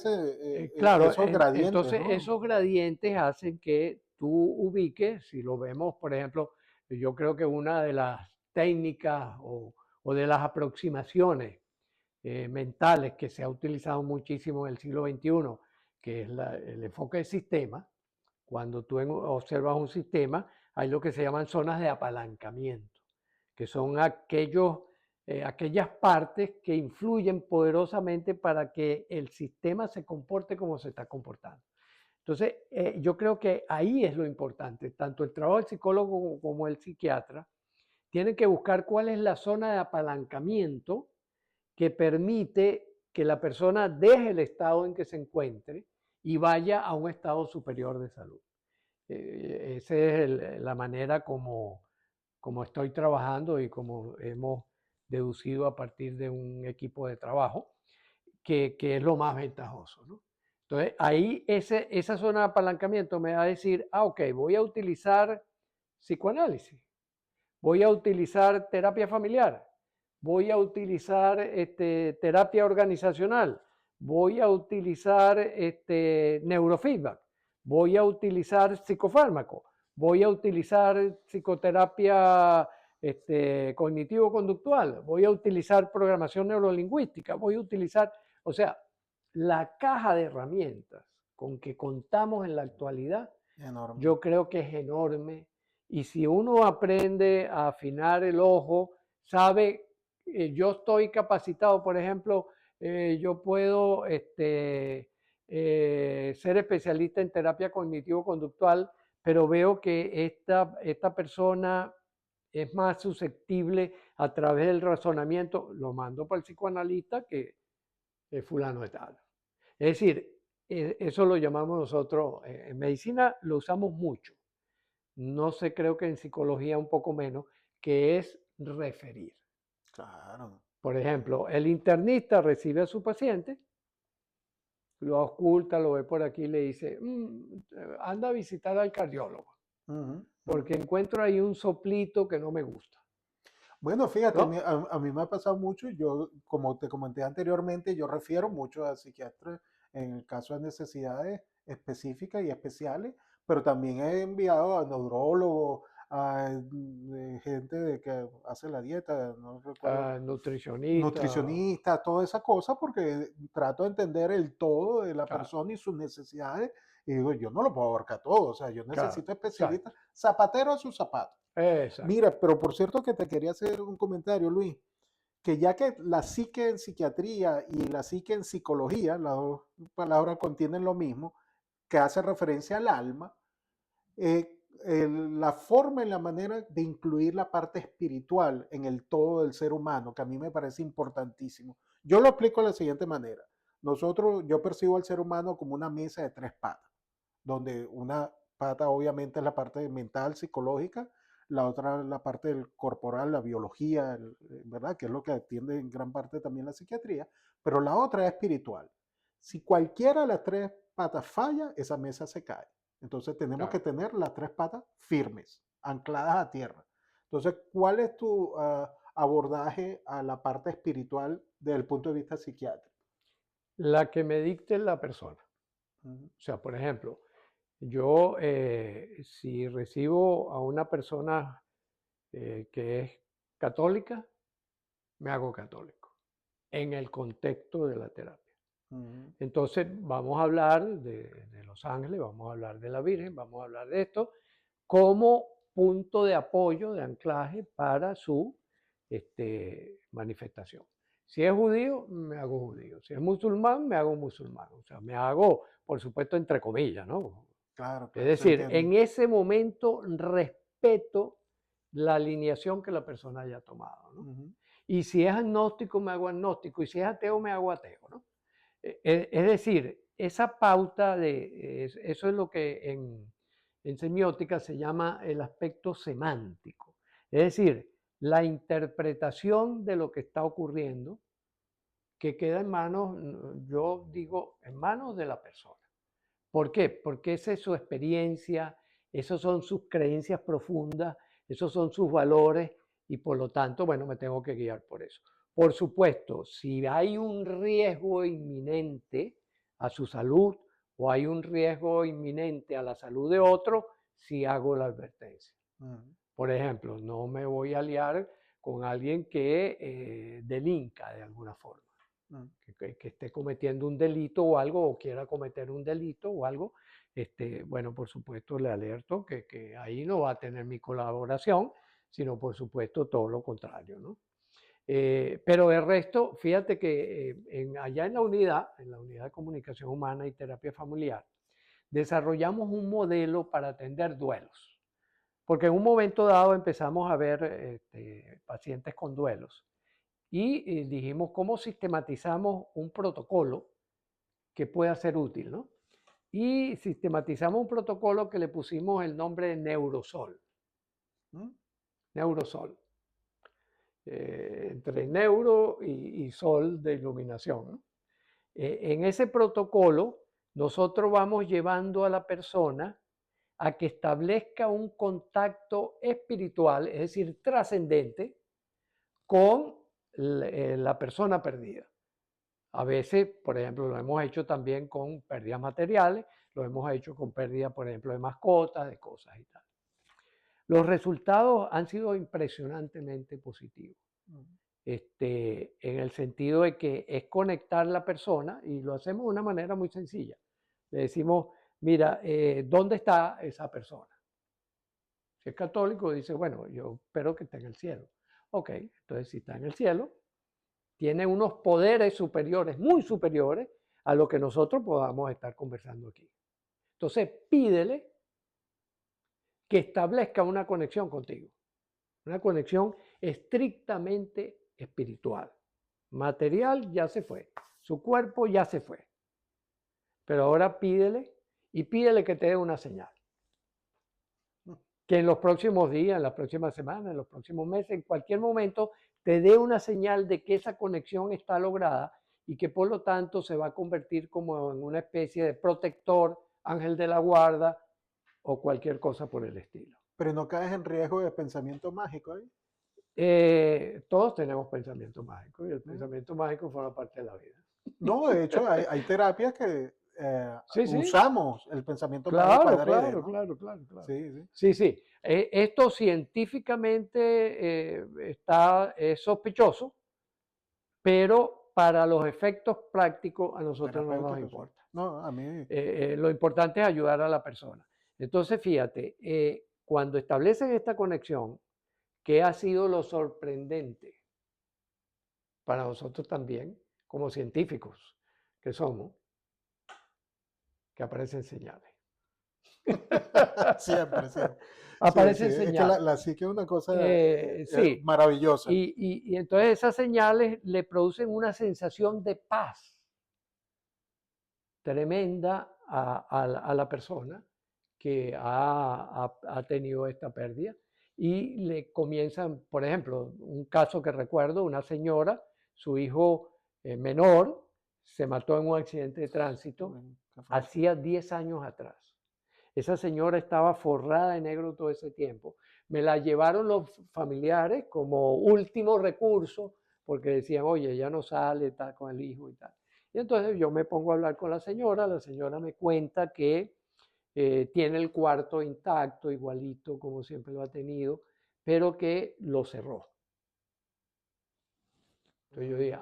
Claro, esos gradientes, entonces ¿no? esos gradientes hacen que tú ubiques, si lo vemos, por ejemplo, yo creo que una de las técnicas o de las aproximaciones mentales que se ha utilizado muchísimo en el siglo XXI, que es el enfoque de sistema, cuando tú observas un sistema, hay lo que se llaman zonas de apalancamiento, que son aquellas partes que influyen poderosamente para que el sistema se comporte como se está comportando. Entonces, yo creo que ahí es lo importante, tanto el trabajo del psicólogo como el psiquiatra, tienen que buscar cuál es la zona de apalancamiento que permite que la persona deje el estado en que se encuentre y vaya a un estado superior de salud. Esa es la manera como estoy trabajando y como hemos deducido a partir de un equipo de trabajo, que es lo más ventajoso, ¿no? Entonces, ahí esa zona de apalancamiento me va a decir, ok, voy a utilizar psicoanálisis, voy a utilizar terapia familiar, voy a utilizar terapia organizacional, voy a utilizar neurofeedback, voy a utilizar psicofármaco, voy a utilizar psicoterapia cognitivo-conductual, voy a utilizar programación neurolingüística, voy a utilizar, o sea, la caja de herramientas con que contamos en la actualidad, Enorme. yo creo que es enorme. Y si uno aprende a afinar el ojo, sabe, yo estoy capacitado, por ejemplo, yo puedo ser especialista en terapia cognitivo-conductual, pero veo que esta persona es más susceptible a través del razonamiento, lo mando para el psicoanalista que fulano de tal. Es decir, eso lo llamamos nosotros, en medicina lo usamos mucho, no sé, creo que en psicología un poco menos, que es referir. Claro. Por ejemplo, el internista recibe a su paciente, lo oculta, lo ve por aquí y le dice, anda a visitar al cardiólogo, Ujú, ujú. porque encuentro ahí un soplito que no me gusta, Bueno, fíjate, ¿no? a mí me ha pasado mucho, yo, como te comenté anteriormente, yo refiero mucho a psiquiatras en el caso de necesidades específicas y especiales, pero también he enviado a neurólogos, a gente que hace la dieta, no recuerdo, Nutricionista, nutricionistas, toda esa cosa, porque trato de entender el todo de la claro, persona y sus necesidades, y digo, yo no lo puedo abarcar todo, o sea, yo claro, necesito especialistas, exacto, zapatero a sus zapatos. exacto, Mira, pero por cierto que te quería hacer un comentario, Luis, que ya que la psique en psiquiatría y la psique en psicología, las dos palabras contienen lo mismo, que hace referencia al alma, la forma y la manera de incluir la parte espiritual en el todo del ser humano, que a mí me parece importantísimo. Yo lo explico de la siguiente manera. Yo percibo al ser humano como una mesa de tres patas, donde una pata obviamente es la parte mental, psicológica, la otra la parte del corporal, la biología, ¿verdad? Que es lo que atiende en gran parte también la psiquiatría, pero la otra es espiritual. Si cualquiera de las tres patas falla, esa mesa se cae. Entonces tenemos que claro. tener las tres patas firmes, ancladas a tierra. Entonces, ¿cuál es tu abordaje a la parte espiritual desde el punto de vista psiquiátrico? La que me dicte la persona. Ujú, O sea, por ejemplo, yo si recibo a una persona que es católica, me hago católico en el contexto de la terapia. ujú, Entonces vamos a hablar de los ángeles, vamos a hablar de la Virgen, vamos a hablar de esto como punto de apoyo, de anclaje para su manifestación. Si es judío, me hago judío. Si es musulmán, me hago musulmán. O sea, me hago, por supuesto, entre comillas, ¿no? claro, Es claro, se decir, entiende. en ese momento respeto la alineación que la persona haya tomado, ¿no? Ujú, Y si es agnóstico, me hago agnóstico. Y si es ateo, me hago ateo, ¿no? Es decir, esa pauta eso es lo que en semiótica se llama el aspecto semántico. Es decir, la interpretación de lo que está ocurriendo que queda en manos, yo digo, en manos de la persona. ¿Por qué? Porque esa es su experiencia, esas son sus creencias profundas, esos son sus valores y por lo tanto, bueno, me tengo que guiar por eso. Por supuesto, si hay un riesgo inminente a su salud o hay un riesgo inminente a la salud de otro, sí hago la advertencia. ujú, Por ejemplo, no me voy a liar con alguien que delinca de alguna forma, ujú. que esté cometiendo un delito o algo, o quiera cometer un delito o algo. Bueno, por supuesto le alerto que ahí no va a tener mi colaboración, sino por supuesto todo lo contrario, ¿no? Pero el resto, fíjate que allá en la unidad de comunicación humana y terapia familiar, desarrollamos un modelo para atender duelos. Porque en un momento dado empezamos a ver pacientes con duelos y dijimos cómo sistematizamos un protocolo que pueda ser útil, ¿no? Y sistematizamos un protocolo que le pusimos el nombre de Neurosol. ¿Mm? Neurosol. entre neuro y sol de iluminación, ¿no? En ese protocolo, nosotros vamos llevando a la persona a que establezca un contacto espiritual, es decir, trascendente, con la persona perdida. A veces, por ejemplo, lo hemos hecho también con pérdidas materiales, lo hemos hecho con pérdida, por ejemplo, de mascotas, de cosas y tal. Los resultados han sido impresionantemente positivos, en el sentido de que es conectar la persona y lo hacemos de una manera muy sencilla. Le decimos, mira, ¿dónde está esa persona? Si es católico, dice, bueno, yo espero que esté en el cielo. Ok, entonces si está en el cielo, tiene unos poderes superiores, muy superiores a lo que nosotros podamos estar conversando aquí. Entonces pídele que establezca una conexión contigo, una conexión estrictamente espiritual. Material ya se fue, su cuerpo ya se fue, pero ahora pídele y pídele que te dé una señal. Que en los próximos días, en las próximas semanas, en los próximos meses, en cualquier momento, te dé una señal de que esa conexión está lograda y que por lo tanto se va a convertir como en una especie de protector, ángel de la guarda o cualquier cosa por el estilo. Pero no caes en riesgo de pensamiento mágico ahí. Todos tenemos pensamiento mágico y el pensamiento mágico forma parte de la vida. No, de hecho, hay terapias que Sí, sí, usamos el pensamiento mágico claro, adrede, claro, ¿no? claro, claro, claro. Sí, sí. Sí, sí. Esto científicamente es sospechoso, pero para los efectos prácticos a nosotros no nos Terapéutico, sí. importa. No, a mí, Lo importante es ayudar a la persona. Entonces, fíjate, cuando establecen esta conexión, ¿qué ha sido lo sorprendente para nosotros también, como científicos que somos? Que aparecen señales. siempre, siempre. Sí, sí, Aparecen es que señales. la psique es una cosa Sí, maravillosa. y entonces esas señales le producen una sensación de paz tremenda a la persona que ha tenido esta pérdida y le comienzan, por ejemplo, un caso que recuerdo, una señora, su hijo menor se mató en un accidente de tránsito Qué fuerte. hacía 10 años atrás. Esa señora estaba forrada de negro todo ese tiempo. Me la llevaron los familiares como último recurso porque decían, oye, ella no sale, está con el hijo y tal. Y entonces yo me pongo a hablar con la señora me cuenta que tiene el cuarto intacto, igualito como siempre lo ha tenido, pero que lo cerró. Entonces yo dije,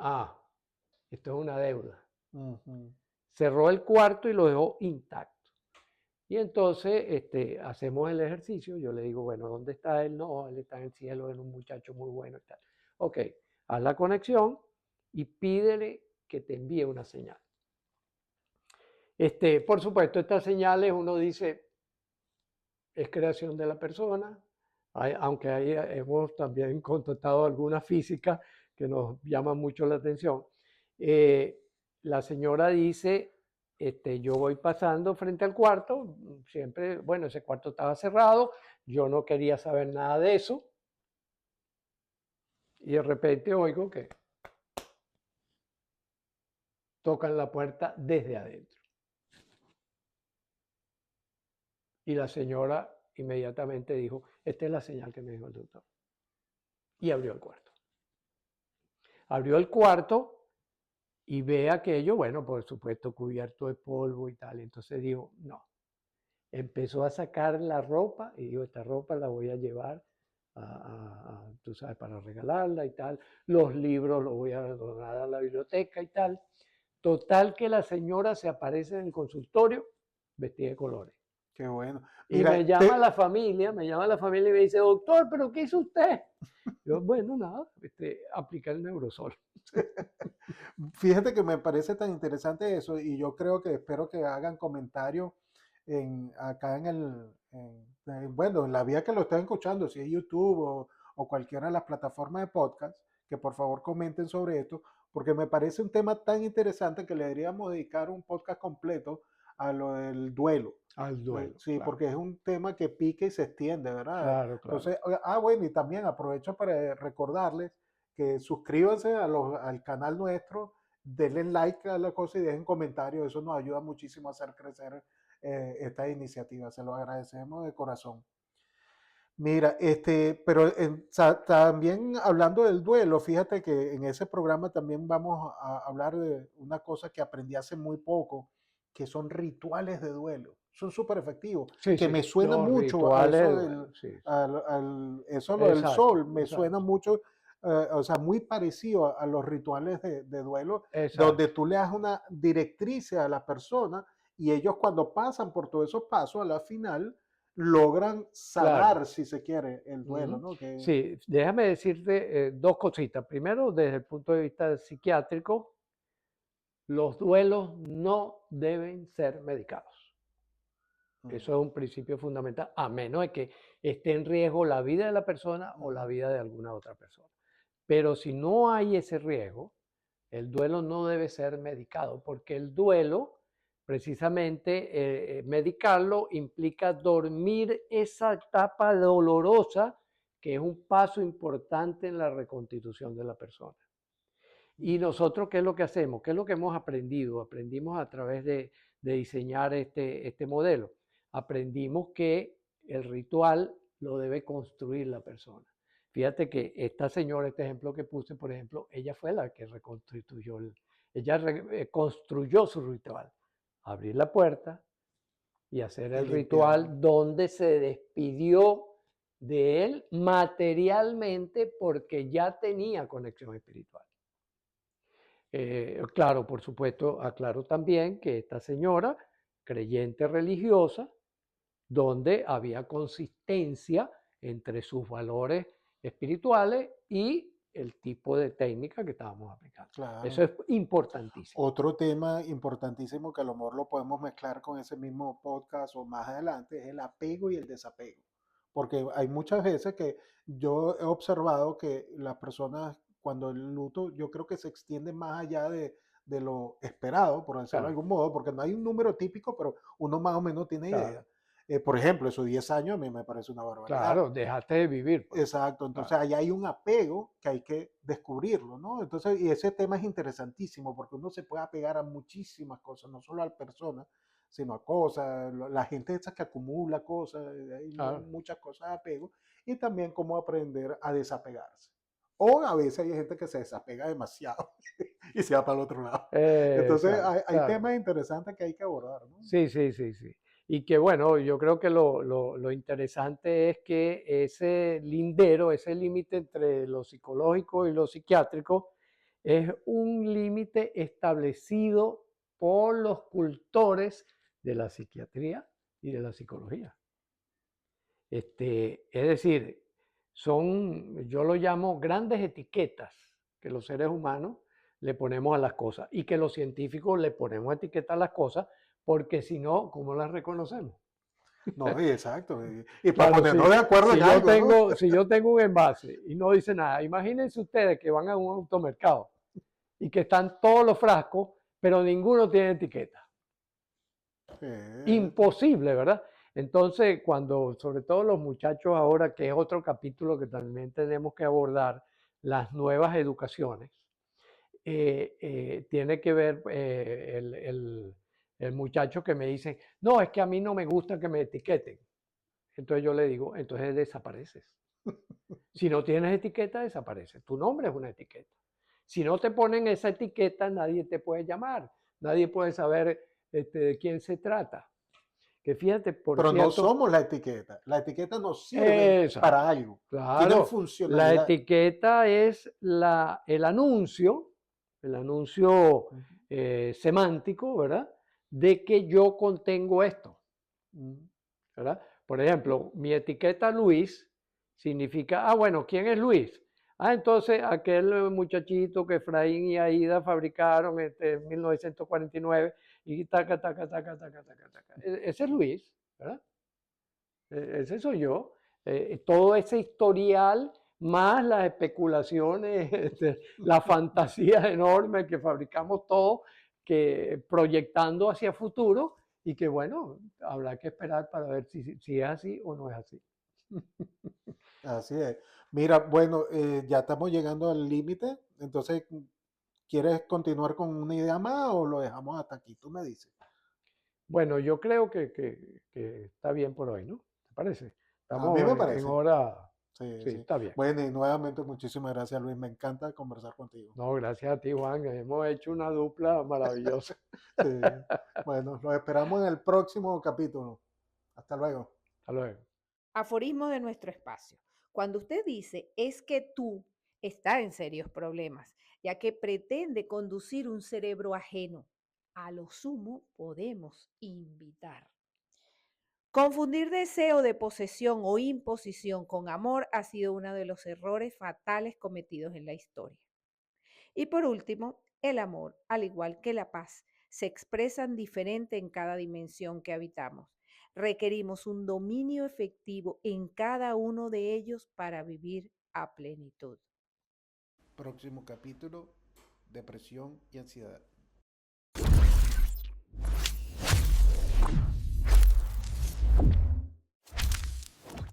esto es una deuda. Ujú. Cerró el cuarto y lo dejó intacto. Y entonces hacemos el ejercicio, yo le digo, bueno, ¿dónde está él? No, él está en el cielo, es un muchacho muy bueno y tal. Ok, haz la conexión y pídele que te envíe una señal. Por supuesto, estas señales uno dice, es creación de la persona, aunque ahí hemos también contactado alguna física que nos llama mucho la atención. La señora dice, yo voy pasando frente al cuarto, siempre, bueno, ese cuarto estaba cerrado, yo no quería saber nada de eso, y de repente oigo que tocan la puerta desde adentro. Y la señora inmediatamente dijo, esta es la señal que me dijo el doctor. Y abrió el cuarto. Abrió el cuarto y ve aquello, bueno, por supuesto, cubierto de polvo y tal. Entonces dijo, no. Empezó a sacar la ropa y dijo, esta ropa la voy a llevar tú sabes, para regalarla y tal. Los libros los voy a donar a la biblioteca y tal. Total que la señora se aparece en el consultorio vestida de colores. Qué bueno. Y Mira, me llama la familia, y me dice, doctor, ¿pero qué hizo usted? Yo, bueno, nada, aplica el Neurosol. fíjate que me parece tan interesante eso y yo creo que espero que hagan comentarios acá bueno, en la vía que lo estén escuchando, si es YouTube o cualquiera de las plataformas de podcast, que por favor comenten sobre esto, porque me parece un tema tan interesante que le deberíamos dedicar un podcast completo a lo del duelo. Al duelo, Sí, claro. porque es un tema que pica y se extiende, ¿verdad? Claro, claro. Entonces, bueno, y también aprovecho para recordarles que suscríbanse al canal nuestro, denle like a la cosa y dejen comentarios. Eso nos ayuda muchísimo a hacer crecer esta iniciativa. Se lo agradecemos de corazón. Mira, pero también hablando del duelo, fíjate que en ese programa también vamos a hablar de una cosa que aprendí hace muy poco, que son rituales de duelo. Son súper efectivos, Sí, que sí, me suena los mucho a rituales de eso duelo, sí, sí. eso lo del Exacto, sol, me suena exacto, mucho, o sea, muy parecido a los rituales de duelo, donde exacto. tú le das una directriz a la persona y ellos cuando pasan por todos esos pasos, a la final logran Claro. sanar, si se quiere, el duelo, Ujú. ¿no? Que, Sí, déjame decirte dos cositas. Primero, desde el punto de vista psiquiátrico, los duelos no deben ser medicados. mm, Eso es un principio fundamental, a menos de que esté en riesgo la vida de la persona o la ujú, vida de alguna otra persona. Pero si no hay ese riesgo, el duelo no debe ser medicado, porque el duelo, precisamente, medicarlo implica dormir esa etapa dolorosa, que es un paso importante en la reconstitución de la persona. Y mm, nosotros, ¿qué es lo que hacemos? ¿Qué es lo que hemos aprendido? Aprendimos a través de diseñar este modelo. Aprendimos que el ritual lo debe construir la persona. Fíjate que esta señora, este ejemplo que puse, por ejemplo, ella fue la que reconstruyó, construyó su ritual. Abrir la puerta y hacer y el limpiarlo. ritual donde se despidió de él materialmente porque ya tenía conexión espiritual. Claro, por supuesto, aclaro también que esta señora, creyente religiosa, donde había consistencia entre sus valores espirituales y el tipo de técnica que estábamos aplicando. Eso Claro. es importantísimo. Otro tema importantísimo que a lo mejor lo podemos mezclar con ese mismo podcast o más adelante es el apego y el desapego. Porque hay muchas veces que yo he observado que las personas cuando el luto yo creo que se extiende más allá de lo esperado, por decirlo de Claro, algún modo, porque no hay un número típico, pero uno más o menos tiene claro, idea. Por ejemplo, esos 10 años a mí me parece una barbaridad. claro, dejaste de vivir, pues. Exacto, entonces Claro, ahí hay un apego que hay que descubrirlo, ¿no? Entonces, y ese tema es interesantísimo porque uno se puede apegar a muchísimas cosas, no solo a personas, sino a cosas, la gente esa que acumula cosas, hay claro. muchas cosas de apego, y también cómo aprender a desapegarse. O a veces hay gente que se desapega demasiado y se va para el otro lado. Entonces, Exacto, hay claro. temas interesantes que hay que abordar, ¿no? Sí, sí, sí, sí. Y que bueno, yo creo que lo interesante es que ese lindero, ese límite entre lo psicológico y lo psiquiátrico, es un límite establecido por los cultores de la psiquiatría y de la psicología. Es decir, yo lo llamo grandes etiquetas que los seres humanos le ponemos a las cosas y que los científicos le ponemos etiquetas a las cosas porque si no, ¿cómo las reconocemos? No, y exacto. Y para Claro, ponernos de acuerdo en algo, ¿no? si yo tengo un envase y no dice nada, imagínense ustedes que van a un automercado y que están todos los frascos, pero ninguno tiene etiqueta. Sí, Imposible, ¿verdad? Entonces, cuando, sobre todo los muchachos ahora, que es otro capítulo que también tenemos que abordar, las nuevas educaciones, tiene que ver el muchacho que me dice, no, es que a mí no me gusta que me etiqueten. Entonces yo le digo, entonces desapareces. Si no tienes etiqueta, desapareces. Tu nombre es una etiqueta. Si no te ponen esa etiqueta, nadie te puede llamar, nadie puede saber de quién se trata. Que fíjate, por pero no cierto, somos la etiqueta. La etiqueta nos sirve para exacto, algo. Tienen claro, la funcionalidad. etiqueta es el anuncio Ujú. semántico, ¿verdad? De que yo contengo esto, ¿verdad? Por ejemplo, mi etiqueta Luis significa, bueno, ¿quién es Luis? Entonces aquel muchachito que Efraín y Aida fabricaron en 1949 y taca, taca, taca, taca, taca, taca. Ese es Luis, ¿verdad? Ese soy yo. Todo ese historial, más las especulaciones, la fantasía enorme que fabricamos todos, que proyectando hacia futuro y que bueno, habrá que esperar para ver si es así o no es así. Así es. Mira, bueno, ya estamos llegando al límite, entonces, ¿quieres continuar con una idea más o lo dejamos hasta aquí? Tú me dices. Bueno, yo creo que está bien por hoy, ¿no? ¿Te parece? A mí Estamos me en parece. hora. Sí, Sí, sí. está bien. Bueno, y nuevamente muchísimas gracias, Luis. Me encanta conversar contigo. No, gracias a ti, Juan. Hemos hecho una dupla maravillosa. Sí. Bueno, los esperamos en el próximo capítulo. Hasta luego. Hasta luego. Aforismo de nuestro espacio. Cuando usted dice es que tú, está en serios problemas, ya que pretende conducir un cerebro ajeno. A lo sumo podemos invitar. Confundir deseo de posesión o imposición con amor ha sido uno de los errores fatales cometidos en la historia. Y por último, el amor, al igual que la paz, se expresan diferente en cada dimensión que habitamos. Requerimos un dominio efectivo en cada uno de ellos para vivir a plenitud. Próximo capítulo, depresión y ansiedad.